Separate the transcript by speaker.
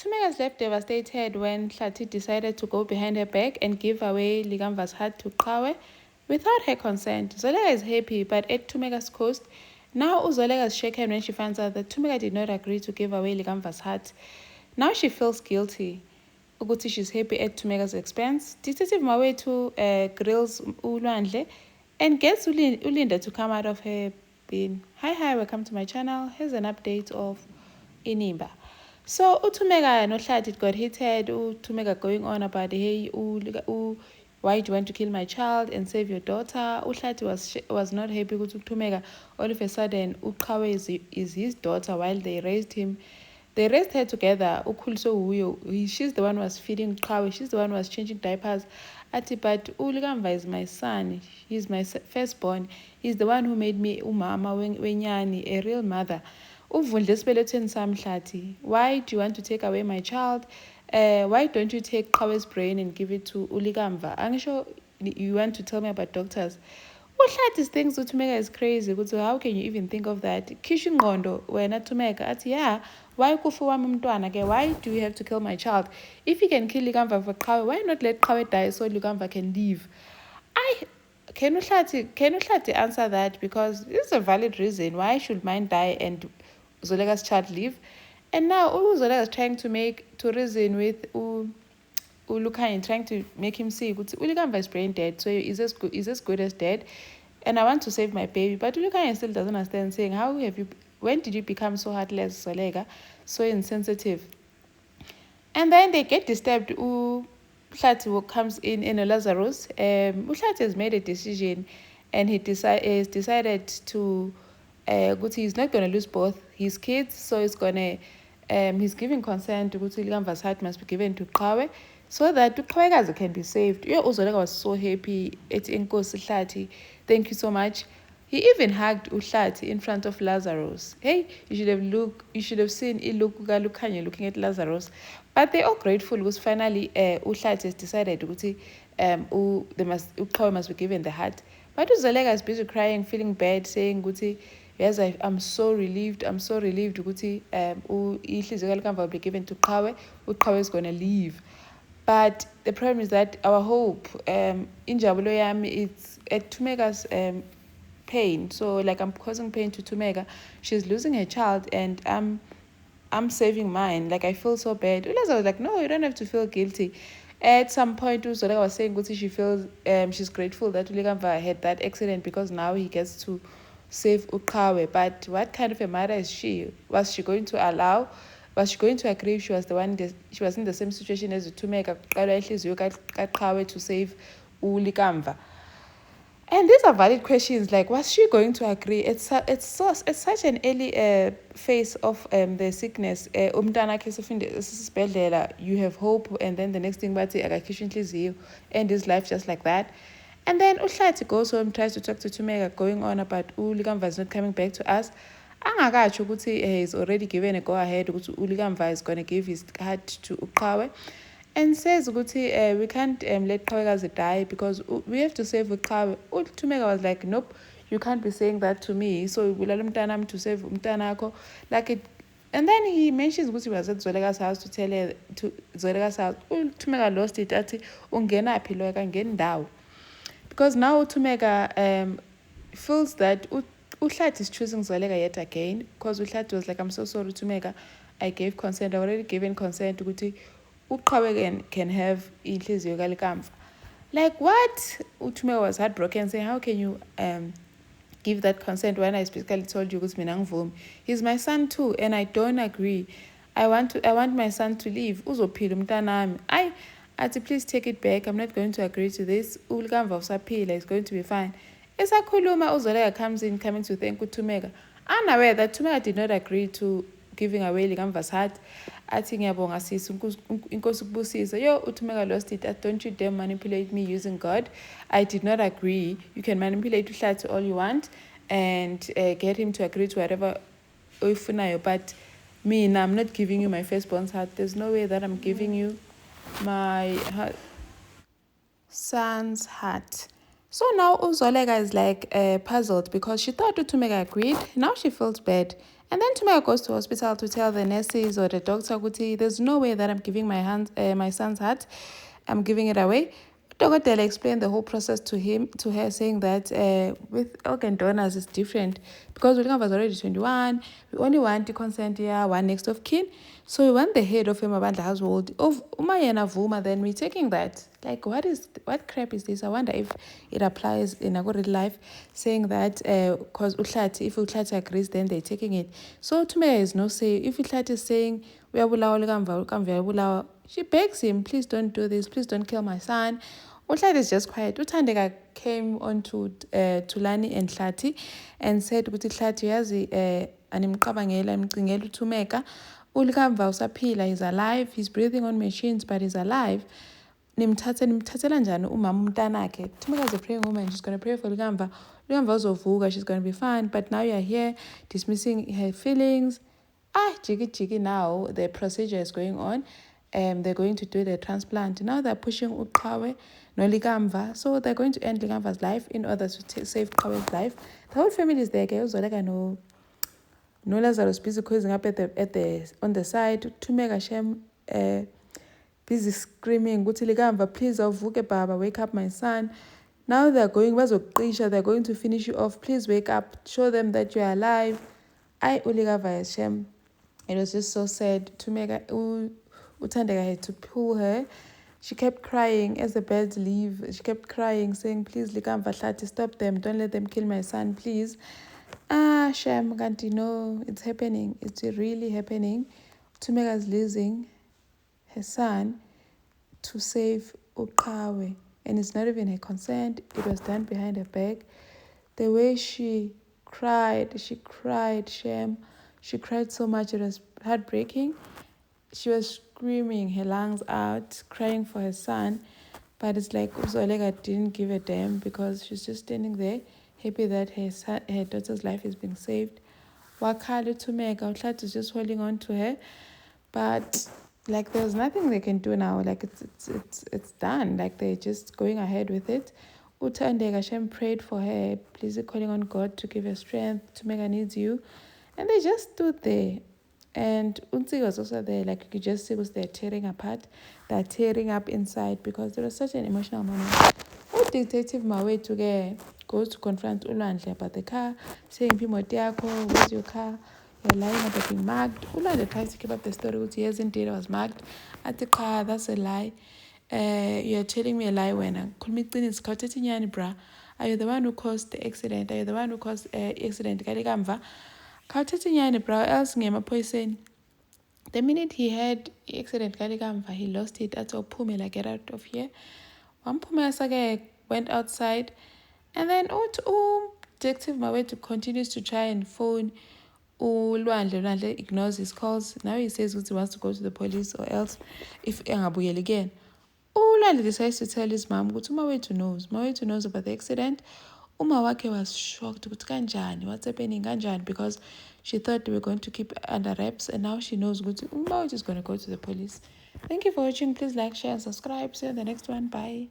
Speaker 1: Tumeka left devastated when Hlati decided to go behind her back and give away Likamva's heart to Qawe without her consent. Zoleka is happy, but at Tumeka's cost. Now Uzoleka is shaken when she finds out that Tumeka did not agree to give away Likamva's heart. Now she feels guilty. Ukuthi she's happy at Tumeka's expense. Detective Mawethu grills Ulwandle and gets Ulinda to come out of her bin. Hi, welcome to my channel. Here's an update of Inimba. So Tumeka no Hlati got heated. Tumeka going on about hey, why do you want to kill my child and save your daughter? Hlati was not happy with Tumeka. All of a sudden, Uqhawe is his daughter while they raised him. They raised her together. She's the one who was feeding Qawe. She's the one who was changing diapers. Ati, but Ulikamva is my son. He's my firstborn. He's the one who made me umama wenyani, a real mother. Why do you want to take away my child? Why don't you take Qawe's brain and give it to Ulikamva? I'm sure you want to tell me about doctors. Hlati thinks Tumeka is crazy. How can you even think of that? Kishin Gondo, wena Tumeka, ati yeah. Why kufa wami umntwana ke? Why do you have to kill my child? If you can kill Likamva for Qawe, why not let Qawe die so Likamva can live? Can Hlati answer that? Because this is a valid reason. Why should mine die and Zoleka's child live? And now Zoleka is trying to reason with Ulukhanya, trying to make him see Ulikamva is brain dead, so he's as good as dead. And I want to save my baby. But Ulukhanya still doesn't understand, saying, when did you become so heartless, Zoleka, so insensitive? And then they get disturbed. Hlati comes in a Lazarus. Hlati has made a decision, and he has decided to he's not going to lose both his kids, so he's giving consent to Likamva's heart must be given to Qawe so that Qawekazi can be saved. Uzoleka was so happy at Inkosi Hlati. Thank you so much. He even hugged Hlati in front of Lazarus. Hey, you should have seen Lukhanya looking at Lazarus. But they're all grateful because finally Hlati has decided Qawe must be given the heart. But Uzoleka is busy crying, feeling bad, saying yes, I'm so relieved. I'm so relieved ukuthi ihliziyo kaLikamva will be given to Qawe. Qawe is going to leave. But the problem is that our hope, injabulo yami, it's at Tumeka's pain. So like I'm causing pain to Tumeka. She's losing her child and I'm saving mine. Like I feel so bad. Ulaza was like, no, you don't have to feel guilty. At some point, Zoleka was saying she feels she's grateful that Likamva had that accident because now he gets to save Qawe. But what kind of a mother is she? Was she going to agree if she was she was in the same situation as Tumeka to save Likamva? And these are valid questions. Like, was she going to agree? It's such an early phase of the sickness. You have hope, and then the next thing, end his life just like that. And then Hlati goes home, tries to talk to Tumeka, going on about Likamva is not coming back to us. He's already given a go-ahead. Likamva is going to give his heart to Qawe. And says we can't let Qawekazi die because we have to save Qawe. Tumeka was like, nope, you can't be saying that to me. So we'll allow to save umtanako. Like it. And then he mentions he was at Zoleka's house to tell her to Zoleka's house. Tumeka lost it. Ati ungena piloeka ngendawo. Because now Tumeka feels that Hlati is choosing Zoleka yet again. Because Hlati was like, I'm so sorry, Tumeka. I gave consent. I already given consent to Qawe can have ihliziyo kaLikamva. Like what? Tumeka was heartbroken, saying, how can you give that consent when I specifically told you ukuthi mina ngivumi? He's my son too, and I don't agree. I want my son to leave. Uzophila umntanami. Ati, please take it back. I'm not going to agree to this. Likamva usaphila, it's going to be fine. Esakhuluma Uzoleka coming to thank Tumeka. Unaware that Tumeka did not agree to giving away Likamva's heart. Athi ngiyabonga sis, inkosi ukubusisa. Tumeka lost it. Don't you dare manipulate me using God. I did not agree. You can manipulate Hlati all you want and get him to agree to whatever uyifunayo. But me, I'm not giving you my firstborn's heart. There's no way that I'm giving you my son's heart. So now Uzoleka is like puzzled because she thought Tumeka agreed. Now she feels bad. And then Tumeka goes to hospital to tell the nurses or the doctor, ukuthi, there's no way that I'm giving my son's heart. I'm giving it away. Dokotela explained the whole process to her, saying that with organ donors it's different because William was already 21. We only want the consent here, one next of kin. So we want the head of him about the household. Of Umayana Vuma, then we're taking that. Like, what crap is this? I wonder if it applies in a good life, saying that because if Uhlati agrees, then they're taking it. So to me, is no say. If Uhlati is saying, she begs him, please don't do this, please don't kill my son. Uhlati is just quiet. Uthandeka came on to Tulani and Hlati and said, ukuthi Hlati yazi animqabangela imcingela uThumeka. Ulikamva usaphila, he's alive, he's breathing on machines, but he's alive. Nimthathela njani umama umntanakhe? Thumeka is a praying woman, she's going to pray for Ulikamva. Ulikamva uzovuka, she's going to be fine, but now you're here dismissing her feelings. Jiggy now, the procedure is going on. They're going to do the transplant. Now they're pushing Uqhawe, no Likamva. So they're going to end Likamva's life in order to save Qhawe's life. The whole family is there. No Lazarus busy causing up at the on the side. Tumeka Shem busy screaming, Guti Likamva, please avuke baba, wake up my son. Now they're going, they're going to finish you off. Please wake up, show them that you're alive. Uligava Shem. It was just so sad. Tumeka Uthandeka had to pull her. She kept crying as the birds leave. She kept crying, saying, please, Likamva Hlati, stop them. Don't let them kill my son, please. Shem, can't you know? It's happening. It's really happening. Tumeka's losing her son to save Uqhawe. And it's not even her consent. It was done behind her back. The way she cried, Shem. She cried so much, it was heartbreaking. She was screaming her lungs out, crying for her son. But it's like Uzolega didn't give a damn because she's just standing there, happy that her daughter's life is being saved. Wakale Tumeka, Uhlati is just holding on to her. But like there's nothing they can do now. Like it's done. Like they're just going ahead with it. Uthandeka Shem prayed for her, please calling on God to give her strength. Tumeka needs you. And they just stood there. And Unzi was also there, like you could just see, they're tearing apart. They're tearing up inside because there was such an emotional moment. Detective Mawethu goes to confront Ulwandle about the car, saying, Pimotiako, where's your car? You're lying about being marked. Ulwandle tries to keep up the story, which yes, indeed, I was marked at the car. That's a lie. You're telling me a lie when bra. Are you the one who caused the accident? Are you the one who caused the accident? Else the minute he had accident he lost it. That's all Pumela, get out of here. One Pumela went outside, and then Detective Mawethu continues to try and phone Lwandle ignores his calls. Now he says he wants to go to the police, or else if engabuyeli again. Lwandle decides to tell his mom Mawethu knows about the accident. Uma wake was shocked, what's happening, because she thought they were going to keep under wraps, and now she knows Uma is going to go to the police. Thank you for watching. Please like, share, and subscribe. See you in the next one. Bye.